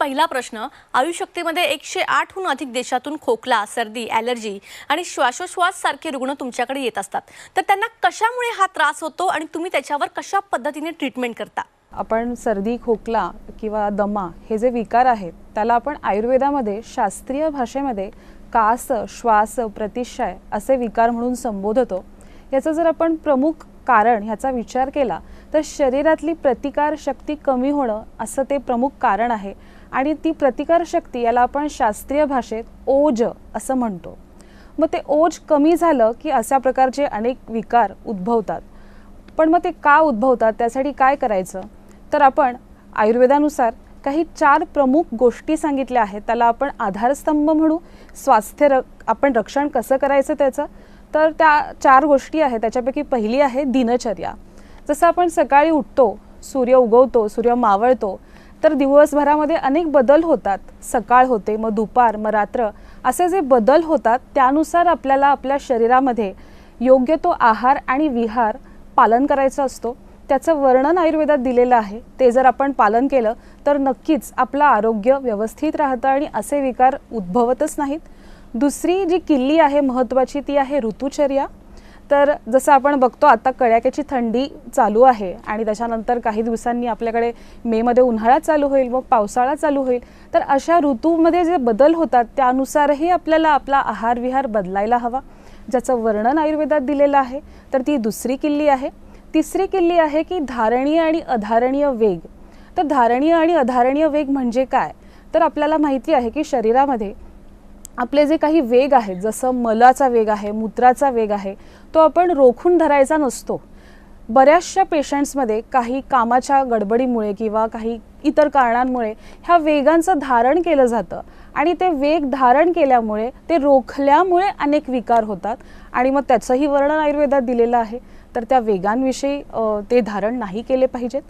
पहिला प्रश्न, आयुशक्तीमध्ये 108 हून अधिक देशातून खोकला, सर्दी, ॲलर्जी आणि श्वासोच्छवास सारखे रुग्ण तुमच्याकडे येत असतात. तर त्यांना कशामुळे हा त्रास होतो आणि तुम्ही त्याच्यावर कशा पद्धतीने ट्रीटमेंट करता? आपण सर्दी, खोकला किंवा दमा हे जे विकार आहेत त्याला आपण आयुर्वेदामध्ये शास्त्रीय भाषेमध्ये कास, श्वास, प्रतिशय असे विकार म्हणून संबोधतो. याचं जर आपण प्रमुख कारण ह्याचा विचार केला तर शरीरातली प्रतिकार शक्ती कमी होणं असं ते प्रमुख कारण आहे. आणि ती प्रतिकार शक्ती याला आपण शास्त्रीय भाषेत ओज असं म्हणतो. मग ते ओज कमी झालं की अशा प्रकारचे अनेक विकार उद्भवतात. पण मग ते का उद्भवतात, त्यासाठी काय करायचं? तर आपण आयुर्वेदानुसार काही 4 प्रमुख गोष्टी सांगितल्या आहेत. त्याला आपण आधारस्तंभ म्हणू. आपण रक्षण कसं करायचं त्याचं, तर त्या 4 गोष्टी आहेत. त्याच्यापैकी पहिली आहे दिनचर्या. जसं आपण सकाळी उठतो, सूर्य उगवतो, सूर्य मावळतो, तर दिवसभरामध्ये अनेक बदल होतात. सकाळ होते, मग दुपार, मग रात्र, असे जे बदल होतात त्यानुसार आपल्याला आपल्या शरीरामध्ये योग्य तो आहार आणि विहार पालन करायचा असतो. त्याचं वर्णन आयुर्वेदात दिलेलं आहे. ते जर आपण पालन केलं तर नक्कीच आपलं आरोग्य व्यवस्थित राहतं आणि असे विकार उद्भवतच नाहीत. दुसरी जी किल्ली आहे महत्त्वाची ती आहे ऋतुचर्या. तर जसं आपण बघतो आता कडाक्याची थंडी चालू आहे आणि त्याच्यानंतर काही दिवसांनी आपल्याकडे मेमध्ये उन्हाळा चालू होईल, मग पावसाळा चालू होईल. तर अशा ऋतूमध्ये जे बदल होतात त्यानुसारही आपल्याला आपला आहार विहार बदलायला हवा, ज्याचं वर्णन आयुर्वेदात दिलेलं आहे. तर ती दुसरी किल्ली आहे. तिसरी किल्ली आहे की धारणीय आणि अधारणीय वेग. तर धारणीय आणि अधारणीय वेग म्हणजे काय? तर आपल्याला माहिती आहे की शरीरामध्ये आपले जे काही वेग आहेत, जसं मलाचा वेग आहे, मूत्राचा वेग आहे, तो आपण रोखून धरायचा नसतो. बऱ्याचशा पेशंट्समध्ये काही कामाच्या गडबडीमुळे किंवा काही इतर कारणांमुळे ह्या वेगांचं धारण केलं जातं आणि ते वेग धारण केल्यामुळे, ते रोखल्यामुळे अनेक विकार होतात आणि मग त्याचंही वर्णन आयुर्वेदात दिलेलं आहे. तर त्या वेगांविषयी ते धारण नाही केले पाहिजेत.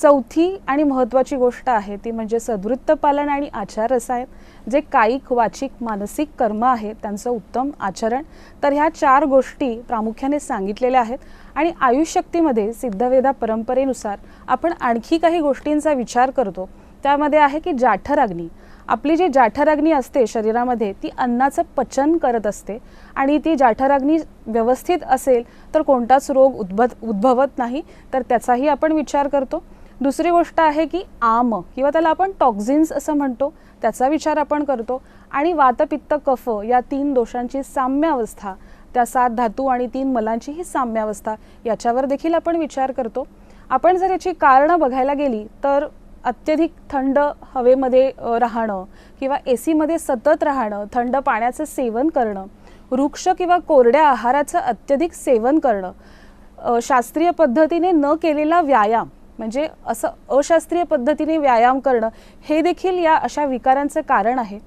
चौथी आणि महत्त्वाची गोष्ट आहे ती म्हणजे सद्वृत्त पालन आणि आचार रसायन. जे कायिक, वाचिक, मानसिक कर्म आहेत त्यांचं उत्तम आचरण. तर ह्या 4 गोष्टी प्रामुख्याने सांगितलेल्या आहेत. आणि आयुशक्तीमध्ये सिद्धवेदा परंपरेनुसार आपण आणखी काही गोष्टींचा विचार करतो. त्यामध्ये आहे की जाठराग्नी. आपली जी जाठराग्नी असते शरीरामध्ये ती अन्नाचं पचन करत असते आणि ती जाठराग्नी व्यवस्थित असेल तर कोणताच रोग उद्भवत नाही. तर त्याचाही आपण विचार करतो. दुसरी गोष्ट आहे की आम किंवा त्याला आपण टॉक्झिन्स असं म्हणतो, त्याचा विचार आपण करतो. आणि वात, पित्त, कफ या 3 दोषांची साम्यावस्था, त्या 7 धातू आणि 3 मलांची ही साम्यावस्था, याच्यावर देखील आपण विचार करतो. आपण जर याची कारणं बघायला गेली तर अत्यधिक थंड हवेमध्ये राहणं किंवा AC मध्ये सतत राहणं, थंड पाण्याचं सेवन करणं, वृक्ष किंवा कोरड्या आहाराचं अत्यधिक सेवन करणं, शास्त्रीय पद्धतीने न केलेला व्यायाम म्हणजे असं अशास्त्रीय पद्धतीने व्यायाम करणं, हे देखील या अशा विकारांचं कारण आहे.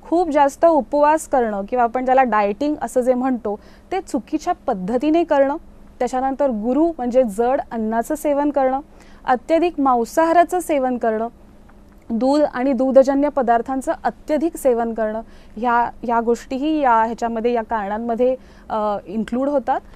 खूप जास्त उपवास करणं किंवा आपण ज्याला डाएटिंग असं जे म्हणतो ते चुकीच्या पद्धतीने करणं, त्याच्यानंतर गुरु म्हणजे जड अन्नाचं सेवन करणं, अत्यधिक मांसाहाराचं सेवन करणं, दूध आणि दूधजन्य पदार्थांचं अत्यधिक सेवन करणं, ह्या गोष्टीही ह्याच्यामध्ये या कारणांमध्ये इन्क्लूड होतात.